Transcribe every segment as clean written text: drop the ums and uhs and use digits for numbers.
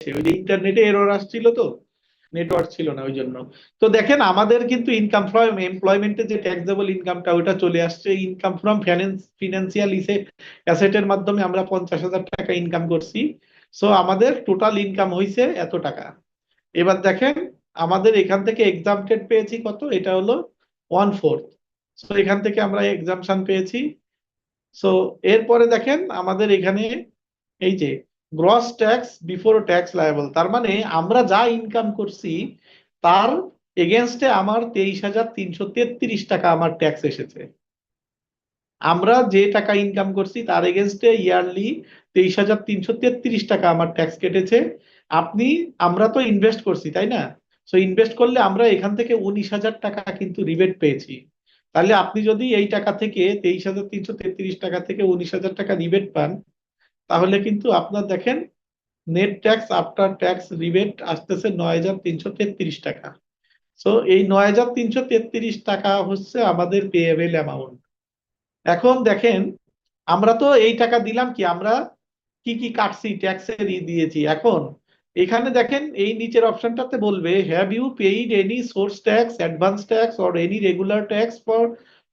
ওই যে ইন্টারনেটে এরর আসছিল, তো নেটওয়ার্ক ছিল না ওই জন্য। তো দেখেন আমাদের কিন্তু ইনকাম ফ্রম এমপ্লয়মেন্টে যে ট্যাক্সেবল ইনকামটা ওটা চলে আসছে। ইনকাম ফ্রম ফিনান্সিয়াল অ্যাসেটের মাধ্যমে আমরা 50,000 টাকা ইনকাম করছি। সো আমাদের টোটাল ইনকাম হয়েছে এত টাকা। এবার দেখেন আমাদের এখান থেকে এক্সামটেড পেয়েছি কত, এটা হলো 1/4। সো এখান থেকে আমরা এক্সামশন পেয়েছি। সো এরপরে দেখেন আমাদের এখানে এই যে gross tax before tax liable, তার মানে আমরা যা ইনকাম করছি তার এগেনস্টে আমার 23,333 টাকা আমার ট্যাক্স এসেছে। আমরা যে টাকা ইনকাম করছি তার এগেনস্টে ইয়ারলি 23,333 টাকা আমার ট্যাক্স কেটেছে। আপনি, আমরা তো ইনভেস্ট করছি তাই না? সো ইনভেস্ট করলে আমরা এখান থেকে 19,000 টাকা কিন্তু রিবেট পেয়েছি। তাহলে আপনি যদি এই টাকা থেকে 23,333 টাকা থেকে 19,000 টাকা রিবেট পান, তাহলে কিন্তু আপনার দেখেন net tax after tax rebate আসতেছে 9,333 টাকা। সো এই 9,333 টাকা হচ্ছে আমাদের পেয়েবল অ্যামাউন্ট। এখন দেখেন আমরা তো এই টাকা দিলাম, কি আমরা কি কি কাটছি ট্যাক্সের দিয়েছি। এখন এখানে দেখেন এই নিচের অপশনটাতে বলবে have you paid any source tax, advance tax or any regular tax for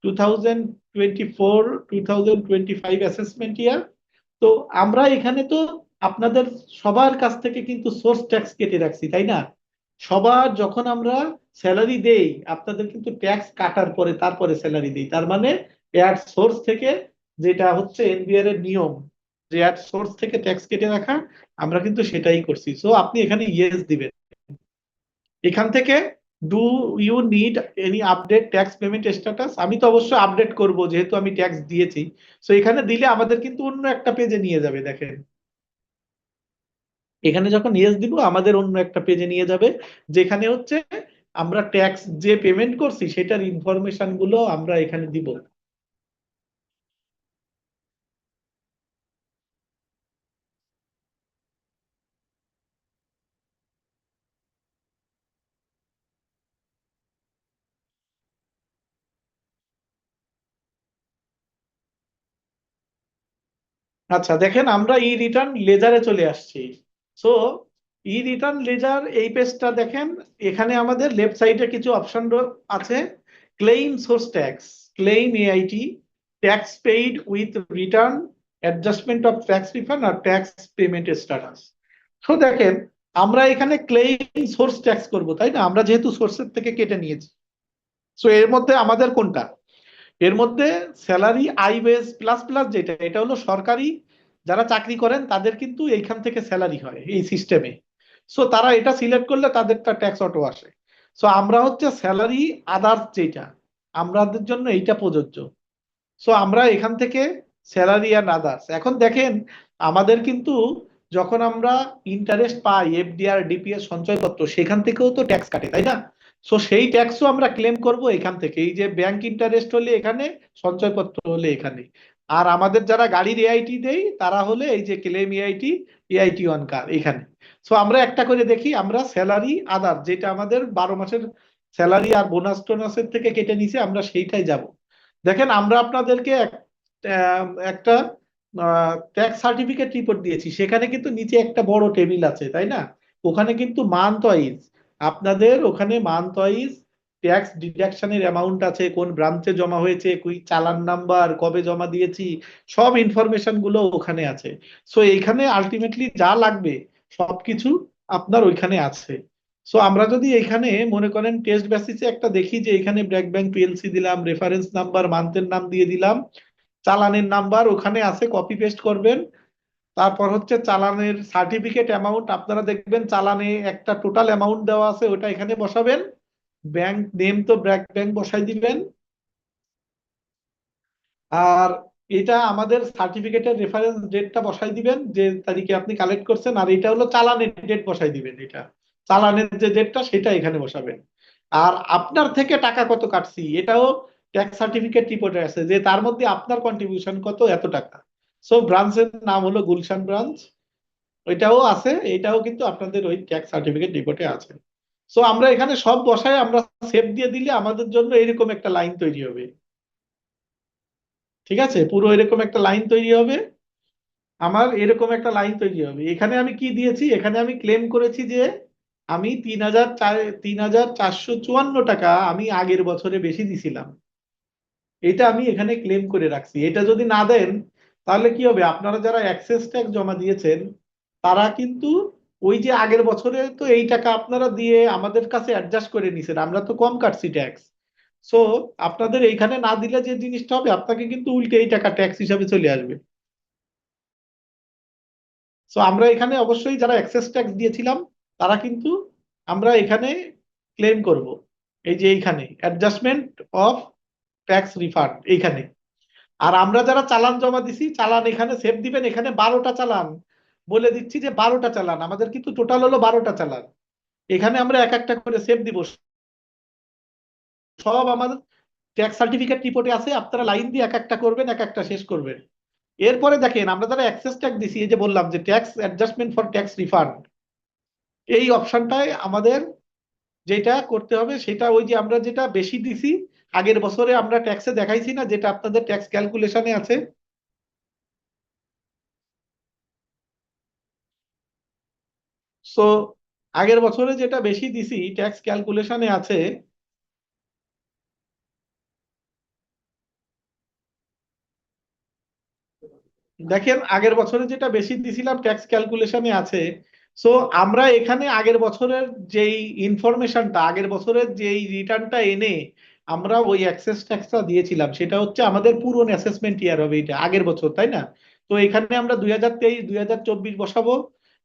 2024-2025 assessment year. তো আমরা এখানে তো আপনাদের সবার কাছ থেকে কিন্তু সোর্স ট্যাক্স কেটে রাখছি তাই না? সবার যখন আমরা স্যালারি দেই আপনাদের কিন্তু ট্যাক্স কাটার পরে তারপরে স্যালারি দেই, তার মানে অ্যাড সোর্স থেকে, যেটা হচ্ছে এনবিআর এর নিয়ম যে অ্যাড সোর্স থেকে ট্যাক্স কেটে রাখা, আমরা কিন্তু সেটাই করছি। সো আপনি এখানে ইয়েস দিবেন। এখান থেকে do you need any update tax payment status, আমি তো অবশ্যই আপডেট করব যেহেতু আমি ট্যাক্স দিয়েছি। সো এখানে দিলে আমাদের কিন্তু অন্য একটা পেজে নিয়ে যাবে। দেখেন এখানে যখন ইয়েস দিব আমাদের অন্য একটা পেজে নিয়ে যাবে, যেখানে হচ্ছে আমরা ট্যাক্স যে পেমেন্ট করছি সেটার ইনফরমেশন গুলো আমরা এখানে দিব। আচ্ছা দেখেন আমরা ই রিটার্ন লেজারে চলে আসছি। সো ই রিটার্ন লেজার এই পেজটা দেখেন, এখানে আমাদের লেফট সাইডে কিছু অপশন আছে। Claim source tax, claim AIT, tax paid with return, adjustment of tax refund আর ট্যাক্স পেমেন্ট স্ট্যাটাস। তো দেখেন আমরা এখানে ক্লেইম সোর্স ট্যাক্স করব তাই না, আমরা যেহেতু সোর্সের থেকে কেটে নিয়েছি। সো এর মধ্যে আমাদের কোনটা, এর মধ্যে salary I wage plus plus যেটা, এটা হলো সরকারি যারা চাকরি করেন তাদের কিন্তু এইখান থেকে স্যালারি হয় এই সিস্টেমে। সো তারা এটা সিলেক্ট করলে তাদেরটা ট্যাক্স অটো আসে। সো আমরা হচ্ছে স্যালারি আদার্স যেটা, আমাদের জন্য এইটা প্রযোজ্য। সো আমরা এখান থেকে স্যালারি অ্যান্ড আদার্স, এখন দেখেন আমাদের কিন্তু যখন আমরা ইন্টারেস্ট পাই এফডিআর ডিপিএস সঞ্চয়পত্র সেখান থেকেও তো ট্যাক্স কাটে তাই না? সো সেই ট্যাক্সও আমরা ক্লেম করব এখান থেকে, এই যে ব্যাংক ইন্টারেস্ট হলে এখানে, সঞ্চয়পত্র হলে এখানে। আর আমাদের যারা গাড়ির এআইটি দেই তারা হলে এই যে ক্লেম এআইটি, এআইটি ওয়ান কার এখানে। সো আমরা একটা করে দেখি, আমরা স্যালারি আদার যেটা আমাদের 12 মাসের স্যালারি আর বোনাস টোনাসের থেকে কেটে নিছে আমরা সেইটাই যাব। দেখেন আমরা আপনাদেরকে একটা ট্যাক্স সার্টিফিকেট রিপোর্ট দিয়েছি, সেখানে কিন্তু নিচে একটা বড় টেবিল আছে তাই না? ওখানে কিন্তু মান্থ ওয়াইজ, আপনাদের ওখানে মান্থ ওয়াইজ ট্যাক্স ডিডাকশনের অ্যামাউন্ট আছে, কোন ব্রাঞ্চে জমা হয়েছে, কুই চালান নাম্বার, কবে জমা দিয়েছি, সব ইনফরমেশন গুলো ওখানে আছে। সো এইখানে আলটিমেটলি যা লাগবে সবকিছু আপনার ওইখানে আছে। সো আমরা যদি এখানে মনে করেন টেস্ট বেসিসে একটা দেখি যে এখানে ব্র্যাক ব্যাংক পিএলসি দিলাম, রেফারেন্স নাম্বার মান্থের নাম দিয়ে দিলাম, চালানের নাম্বার ওখানে আছে, কপি পেস্ট করবেন। তারপর হচ্ছে চালানের সার্টিফিকেট অ্যামাউন্ট, আপনারা দেখবেন চালানে একটা টোটাল অ্যামাউন্ট দেওয়া আছে ওটা এখানে বসাবেন। ব্যাংক নেম তো ব্র্যাক ব্যাংক বসাই দিবেন। আর এটা আমাদের সার্টিফিকেটের রেফারেন্স ডেটটা বসাই দিবেন যে তারিখে আপনি কালেক্ট করছেন, আর এটা হলো চালানের ডেট বসাই দিবেন, এটা চালানের যে ডেটটা সেটা এখানে বসাবেন। আর আপনার থেকে টাকা কত কাটছি এটাও ট্যাক্স সার্টিফিকেট রিপোর্টে আছে, যে তার মধ্যে আপনার কন্ট্রিবিউশন কত, এত টাকা। সো ব্রাঞ্চের নাম হলো গুলশান ব্রাঞ্চ, ওইটাও আছে, এটাও কিন্তু আপনাদের ওই ট্যাক্স সার্টিফিকেট রিপোর্টে আছে। সো আমরা এখানে সব বসায় আমরা সেভ দিয়ে দিলে আমাদের জন্য এরকম একটা লাইন তৈরি হবে। ঠিক আছে, পুরো এরকম একটা লাইন তৈরি হবে। আমার এরকম একটা লাইন তৈরি হবে। এখানে আমি কি দিয়েছি, এখানে আমি ক্লেম করেছি যে আমি 3,454 টাকা আমি আগের বছরে বেশি দিছিলাম। এটা আমি এখানে ক্লেম করে রাখছি। এটা যদি না দেন তাহলে কি হবে, আপনারা যারা এক্সেস ট্যাক্স জমা দিয়েছেন তারা কিন্তু ওই যে আগের বছরে তো এই টাকা আপনারা দিয়ে আমাদের কাছে অ্যাডজাস্ট করে নিছেন, আমরা তো কম কাটছি ট্যাক্স। সো আপনাদের এইখানে না দিলে যে জিনিসটা হবে, আপনাকে কিন্তু উল্টে এই টাকা ট্যাক্স হিসাবে চলে আসবে। সো আমরা এখানে অবশ্যই যারা এক্সেস ট্যাক্স দিয়েছিলাম তারা কিন্তু আমরা এখানে ক্লেম করব। এই যে এইখানে অ্যাডজাস্টমেন্ট অফ ট্যাক্স রিফান্ড এইখানে। আর আমরা যারা চালান জমা দিছি, চালান এখানে সেভ দিবেন। এখানে 12টা চালান, বলে দিচ্ছি যে 12টা চালান, আমাদের কিন্তু টোটাল হলো 12টা চালান। এখানে আমরা এক একটা করে সেভ দিব। সব আমাদের ট্যাক্স সার্টিফিকেট রিপোর্টে আছে, আপনারা লাইন দিয়ে এক একটা করবেন, এক একটা শেষ করবেন। এরপরে দেখেন আমরা যারা এক্সেস ট্যাক্স দিছি, এই যে বললাম যে tax adjustment for tax refund, এই অপশনটায় আমাদের যেটা করতে হবে সেটা ওই যে আমরা যেটা বেশি দিছি আগের বছরে আমরা ট্যাক্সে দেখাইছি না, যেটা আপনাদের ট্যাক্স ক্যালকুলেশনে আছে। সো আগের বছরে যেটা বেশি দিছি ট্যাক্স ক্যালকুলেশনে আছে, দেখেন আগের বছরে যেটা বেশি দিছিলাম ট্যাক্স ক্যালকুলেশনে আছে। সো আমরা এখানে আগের বছরের যেই ইনফরমেশনটা, আগের বছরের যেই রিটার্নটা এনে আমরা ওই এক্সেস ট্যাক্সটা দিয়েছিলাম, সেটা হচ্ছে আমাদের পুরনো অ্যাসেসমেন্ট ইয়ার হবে এটা আগের বছর, তাই না? তো এখানে আমরা 2023 2024 বসাবো।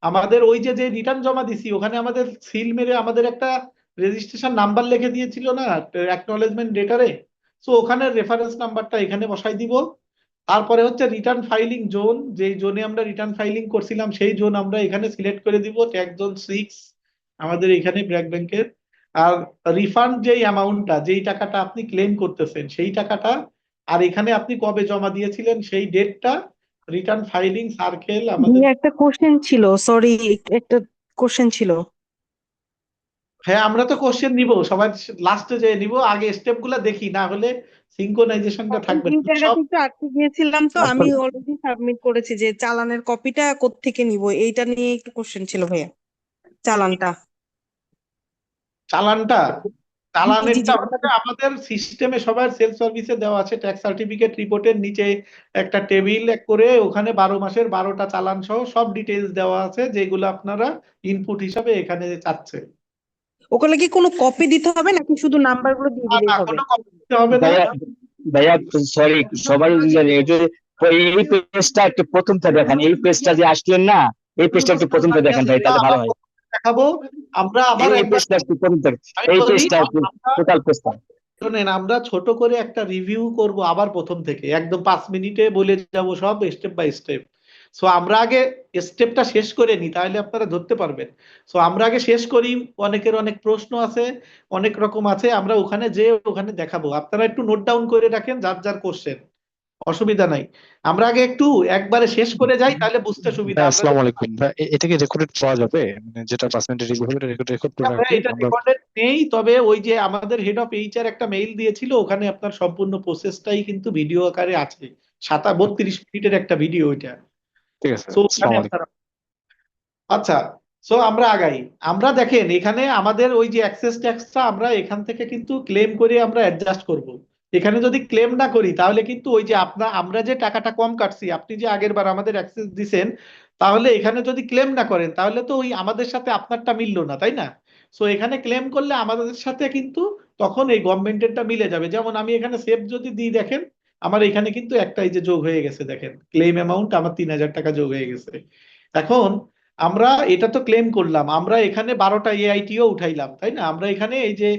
আমাদের ওই যে যে রিটার্ন জমা দিছি ওখানে আমাদের সিল মেরে আমাদের একটা রেজিস্ট্রেশন নাম্বার লিখে দিয়েছিল না অ্যাকনলেজমেন্ট লেটারে, সো ওখানে রেফারেন্স নাম্বারটা এখানে বসাই দিব। তারপরে হচ্ছে রিটার্ন ফাইলিং জোন, যেই জোনে আমরা রিটার্ন ফাইলিং করছিলাম সেই জোন আমরা এখানে সিলেক্ট করে দিব, ট্যাক্স জোন 6 আমাদের এখানে ব্র্যাক ব্যাংকের। আর রিফান্ড যেই অ্যামাউন্টটা, যেই টাকাটা আপনি ক্লেম করতেছেন সেই টাকাটা, আর এখানে আপনি কবে জমা দিয়েছিলেন সেই ডেটটা, রিটার্ন ফাইলিং সার্কেল আমাদের। ভাইয়া একটা কোশ্চেন ছিল, সরি, একটা কোশ্চেন ছিল। হ্যাঁ, আমরা তো কোশ্চেন নিব সবাই, লাস্টে যে নিব, আগে স্টেপ গুলা দেখি, না হলে সিঙ্ক্রোনাইজেশনটা এই থাকবে না এই সব। জায়গাতে একটু আটকে গিয়েছিলাম, তো আমি অলরেডি সাবমিট করেছি। যে চালানের কপিটা কোত্থেকে নিব, এইটা নিয়ে একটু কোশ্চেন ছিল ভাইয়া। চালানটা। চালানটা, জি জি চালানেরটা জি, ওটা। হচ্ছে আমাদের সিস্টেমে সবার সেলফ সার্ভিসে দেওয়া আছে, ট্যাক্স সার্টিফিকেট রিপোর্টের নিচে একটা টেবিল করে ওখানে 12 মাসের 12টা চালান সহ সব ডিটেইলস দেওয়া আছে, যেগুলো আপনারা ইনপুট হিসাবে এখানে চাচ্ছে। ওখানে কি কোনো কপি দিতে হবে নাকি শুধু নাম্বার গুলো দিয়ে না দিলেই না, হবে? কোনো কপি দিতে হবে না। ভাইয়া ভাইয়া সরি, সবাই জানে এই যে এই পেজটা একটু প্রথমটা দেখান, এই পেজটা যে আসলেন না, এই পেজটা একটু প্রথমটা দেখান ভাই, এটা তাহলে ভালো আবার হয়। দেখাবো। আমরা আবার এই একবার পেজটা একটু প্রথমটা, আমি এই বলি, পেজটা একটু, আমরা টোটাল পেজটা। শোনেন, আমরা ছোট করে একটা রিভিউ করব আবার প্রথম থেকে, একদম 5 মিনিটে বলে যাব সব স্টেপ বাই স্টেপ। সো আমরা আগে স্টেপটা শেষ করে নিই, তাহলে আপনারা ধরতে পারবেন। সো আমরা আগে শেষ করি, অনেকের অনেক প্রশ্ন আছে, অনেক রকম আছে, আমরা ওখানে যে ওখানে দেখাবো, আপনারা একটু নোট ডাউন করে রাখেন যার যার কোশ্চেন, অসুবিধা নাই। আমরা আগে একটু একবারে শেষ করে যাই, তাহলে বুঝতে সুবিধা। ভাই আমরা আসসালামু আলাইকুম ভাই, এটা কি রেকর্ডেড পাওয়া যাবে? মানে যেটা 5 মিনিটের রিভিউ হবে রেকর্ড রেকর্ড করে আমরা রাখলে এটা আমরা। রেকর্ডেড নেই, তবে ওই যে আমাদের হেড অফ এইচআর একটা মেইল দিয়েছিল, ওখানে আপনার সম্পূর্ণ প্রসেসটাই কিন্তু ভিডিও আকারে আছে। 32 মিনিটের একটা ভিডিও ওইটা। ঠিক আছে, সো ওখানে আসসালামু আলাইকুম। আপনারা, আচ্ছা, সো আমরা আগাই। আমরা দেখেন এখানে আমাদের ওই যে অ্যাক্সেস ট্যাক্সটা আমরা এখান থেকে কিন্তু ক্লেম করে আমরা অ্যাডজাস্ট করব। এখানে যদি ক্লেম না করি তাহলে কিন্তু ওই যে আমরা যে টাকাটা কম কাটছি, আপনি যে আগের বার আমাদের অ্যাক্সেস দিছেন, তাহলে এখানে যদি ক্লেম না করেন তাহলে তো ওই আমাদের সাথে আপনারটা মিললো না, তাই না? সো এখানে ক্লেম করলে আমাদের সাথে কিন্তু তখন এই গভর্নমেন্টেরটা মিলে যাবে। যেমন আমি এখানে সেভ যদি দিই, দেখেন আমার এখানে কিন্তু একটা এই যে যোগ হয়ে গেছে, দেখেন ক্লেম অ্যামাউন্ট আমার 3,000 টাকা যোগ হয়ে গেছে। এখন আমরা এটা তো ক্লেম করলাম, আমরা এখানে 12টা এআইটিও উঠাইলাম, তাই না? আমরা এখানে এই যে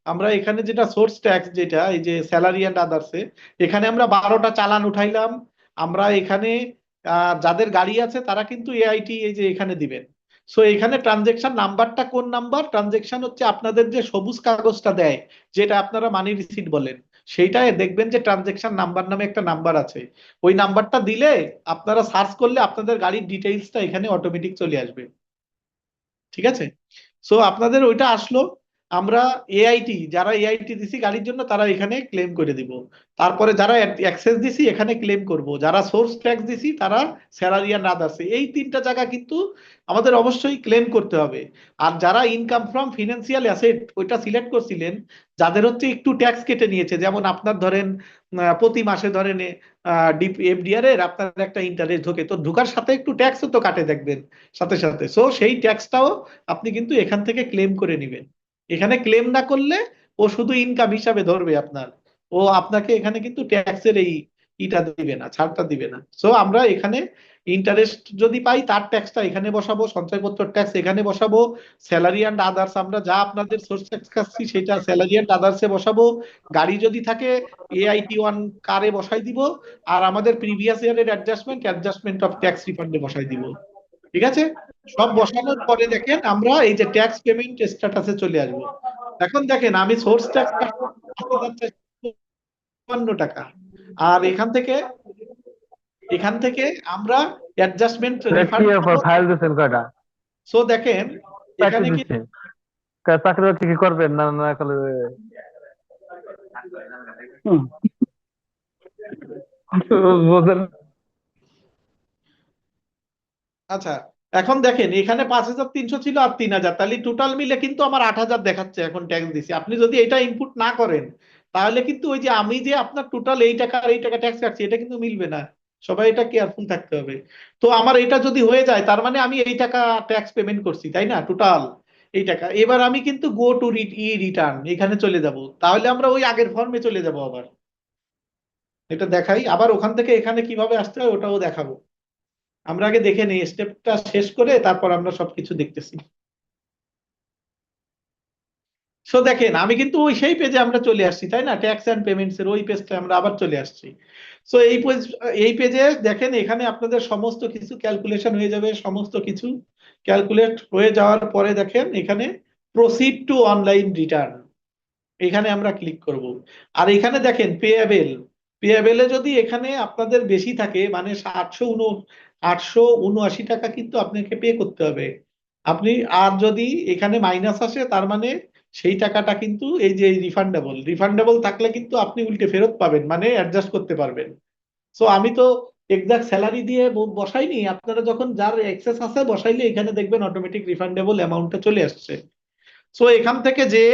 আমরা এখানে যেটা সোর্স ট্যাক্স, যেটা এই যে স্যালারি অ্যান্ড আদার্সে, এখানে আমরা 12টা চালান উঠাইলাম। আমরা এখানে যাদের গাড়ি আছে তারা কিন্তু এআইটি এই যে এখানে দিবেন। সো এখানে ট্রানজেকশন নাম্বারটা কোন নাম্বার, ট্রানজেকশন হচ্ছে আপনাদের যে সবুজ কাগজটা দেয়, যেটা আপনারা মানি রিসিট বলেন, সেইটাই দেখবেন যে ট্রানজেকশন নাম্বার নামে একটা নাম্বার আছে। ওই নাম্বারটা দিলে আপনারা সার্চ করলে আপনাদের গাড়ির ডিটেইলসটা এখানে অটোমেটিক চলে আসবে। ঠিক আছে? সো আপনাদের ওইটা আসলো। আমরা এআইটি, যারা এআইটি দিছি গাড়ির জন্য তারা এখানে ক্লেম করে দিব। তারপরে যারা অ্যাক্সেস দিছি এখানে ক্লেম করব, যারা সোর্স ট্যাক্স দিছি তারা স্যালারি অ্যান্ড আদার্স, এই তিনটা জায়গা কিন্তু আমাদের অবশ্যই ক্লেম করতে হবে। আর যারা ইনকাম ফ্রম ফিনান্সিয়াল অ্যাসেট ওইটা সিলেক্ট করছিলেন, যাদের হচ্ছে একটু ট্যাক্স কেটে নিয়েছে, যেমন আপনার ধরেন প্রতি মাসে ধরেন এফডিআর এর আপনার একটা ইন্টারেস্ট ঢোকে, তো ঢোকার সাথে একটু ট্যাক্সও তো কাটে দেখবেন সাথে সাথে, সো সেই ট্যাক্সটাও আপনি কিন্তু এখান থেকে ক্লেম করে নেবেন। এখানে ক্লেম না করলে ও শুধু ইনকাম হিসাবে ধরবে আপনার, ও আপনাকে এখানে কিন্তু ট্যাক্সের ইটা দিবে না, ছাড়টা দিবে না। সো আমরা এখানে ইন্টারেস্ট যদি পাই তার ট্যাক্সটা এখানে বসাবো, সঞ্চয়পত্র ট্যাক্স এখানে বসাবো, স্যালারি অ্যান্ড আদার্স আমরা যা আপনাদের সোর্স ট্যাক্স খাচ্ছি সেটা স্যালারি অ্যান্ড আদার্সে বসাবো, গাড়ি যদি থাকে AIT1 কারে বসাই দিব, আর আমাদের প্রিভিয়াস ইয়ারের অ্যাডজাস্টমেন্ট অফ ট্যাক্স রিফান্ডে বসাই দিব। ঠিক আছে, সব বসানোর পরে দেখেন আমরা এই যে ট্যাক্স পেমেন্ট স্ট্যাটাসে চলে আসবো। এখন দেখেন আমি সোর্স ট্যাক্স 8,054 টাকা, আর এখান থেকে আমরা অ্যাডজাস্টমেন্ট রিফান্ড ফাইল দিচ্ছেন কয়টা? সো দেখেন এখানে কি দিচ্ছে চাকরি বাকরি কি করবেন না না করলে বোঝেন? আচ্ছা, এখন দেখেন এখানে 5,300 ছিল আর 3,000, তাহলে টোটাল মিলে কিন্তু আমার 8,000 দেখাচ্ছে এখন ট্যাক্স দিছি। আপনি যদি এটা ইনপুট না করেন তাহলে কিন্তু ওই যে আমি যে আপনার টোটাল এই টাকা আর এই টাকা ট্যাক্স কাটছি এটা কিন্তু মিলবে না। সবাই এটা কেয়ারফুল থাকতে হবে। তো আমার এটা যদি হয়ে যায় তার মানে আমি এই টাকা ট্যাক্স পেমেন্ট করছি, তাই না, টোটাল এই টাকা। এবার আমি কিন্তু গো টু রিটার্ন এখানে চলে যাব, তাহলে আমরা ওই আগের ফর্মে চলে যাব। আবার এটা দেখাই, আবার ওখান থেকে এখানে কিভাবে আসতে হয় ওটাও দেখাবো। আমরা আগে দেখে নিই স্টেপটা শেষ করে তারপর আমরা সবকিছু দেখতেছি। সো দেখেন আমি কিন্তু ওই সেই পেজে আমরা চলে আসছি, তাই না, ট্যাক্স এন্ড পেমেন্টস এর ওই পেজটা আমরা আবার চলে আসছি। সো এই পেজে দেখেন এখানে আপনাদের সমস্ত কিছু ক্যালকুলেশন হয়ে যাবে, সমস্ত কিছু ক্যালকুলেট হয়ে যাওয়ার পরে দেখেন এখানে প্রসিড টু অনলাইন রিটার্ন, এখানে আমরা ক্লিক করব। আর এখানে দেখেন পেয়াবেলে যদি এখানে আপনাদের বেশি থাকে মানে 879 টাকা কিন্তু আপনাকে পে করতে হবে আপনি। আর যদি এখানে মাইনাস আসে তার মানে সেই টাকাটা কিন্তু এই যে রিফান্ডেবল থাকলে কিন্তু আপনি উল্টে ফেরত পাবেন, মানে অ্যাডজাস্ট করতে পারবেন। সো আমি তো এক্সাক্ট স্যালারি দিয়ে বসাইনি, আপনারা যখন যার এক্সেস আছে বসাইলে এখানে দেখবেন অটোমেটিক রিফান্ডেবল অ্যামাউন্টটা চলে আসছে। সো এখান থেকে যে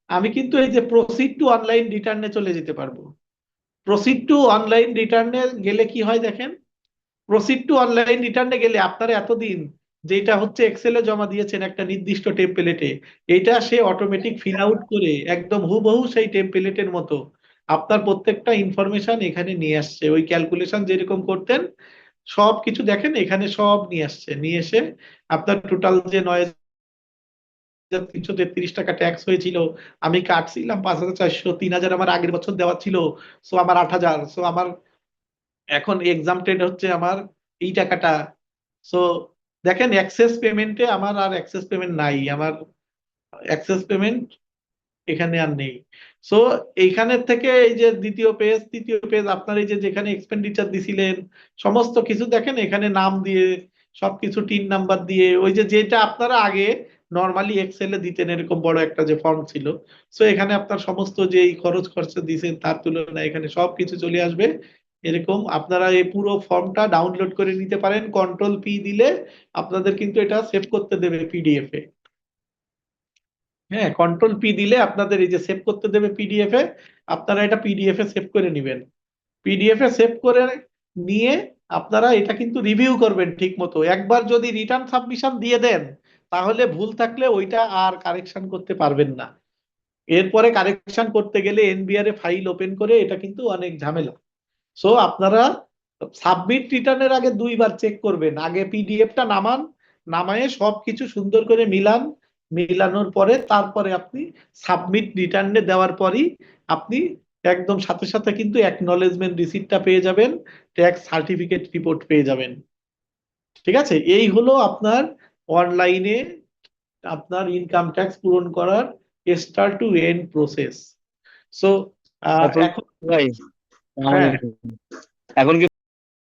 আমি কিন্তু এই যে প্রসিড টু অনলাইন রিটার্নে চলে যেতে পারবো। প্রসিড টু অনলাইন রিটার্নে গেলে কি হয় দেখেন, প্রসিড টু অনলাইন রিটার্নে গেলে আপনারা এতদিন যেটা হচ্ছে এক্সেলে জমা দিয়েছেন একটা নির্দিষ্ট টেমপ্লেটে, এটা সে অটোমেটিক ফিল আউট করে একদম হুবহু সেই টেমপ্লেটের মতো আপনার প্রত্যেকটা ইনফরমেশন এখানে নিয়ে আসছে। ওই ক্যালকুলেশন যেরকম করতেন সব কিছু দেখেন এখানে সব নিয়ে আসছে, নিয়ে এসে আপনার টোটাল যে 9,333 টাকা ট্যাক্স হয়েছিল, আমি কাটছিলাম 5,400, 3,000 আমার আগের বছর দেওয়া ছিল, সো আমার 8,000, সো আমার এখন এক্সামটেড হচ্ছে আমার এই টাকাটা। সো দেখেন এক্সেস পেমেন্টে আমার আর এক্সেস পেমেন্ট নাই, আমার এক্সেস পেমেন্ট এখানে আর নেই। সো এইখানের থেকে এই যে তৃতীয় পেজ আপনার এই যে যেখানে এক্সপেন্ডিচার দিছিলেন সমস্ত কিছু দেখেন এখানে নাম দিয়ে সবকিছু টিন নাম্বার দিয়ে ওই যে যেটা আপনারা আগে নর্মালি এক্সেলে দিতেন এরকম বড় একটা যে ফর্ম ছিল, সো এখানে আপনার সমস্ত যে এই খরচ খরচা দিয়েছেন তার তুলনায় এখানে সবকিছু চলে আসবে। এরকম আপনারা এই পুরো ফর্মটা ডাউনলোড করে নিতে পারেন, কন্ট্রোল P দিলে আপনাদের কিন্তু এটা সেভ করতে দেবে PDF এ। হ্যাঁ, কন্ট্রোল P দিলে আপনাদের এই যে সেভ করতে দেবে PDF এ, আপনারা এটা PDF এ সেভ করে নেবেন। PDF এ সেভ করে নিয়ে আপনারা এটা কিন্তু রিভিউ করবেন ঠিক মতো। একবার যদি রিটার্ন সাবমিশন দিয়ে দেন তাহলে ভুল থাকলে ওইটা আর কারেকশন করতে পারবেন না। এরপরে কারেকশন করতে গেলে NBR এ ফাইল ওপেন করে এটা কিন্তু অনেক ঝামেলা। সো আপনারা সাবমিট রিটার্নের আগে 2বার চেক করবেন, আগে পিডিএফটা নামান, নামায়ে সবকিছু সুন্দর করে মিলানোর পরে তারপরে আপনি সাবমিট রিটার্নে দেওয়ার পরই আপনি একদম সাথে সাথে কিন্তু অ্যাকনলেজমেন্ট রিসিপ্টটা পেয়ে যাবেন, ট্যাক্স সার্টিফিকেট রিপোর্ট পেয়ে যাবেন। ঠিক আছে, এই হলো আপনার অনলাইনে আপনার ইনকাম ট্যাক্স পূরণ করার start to end process. So এখন ভাই হ্যাঁ এখন কি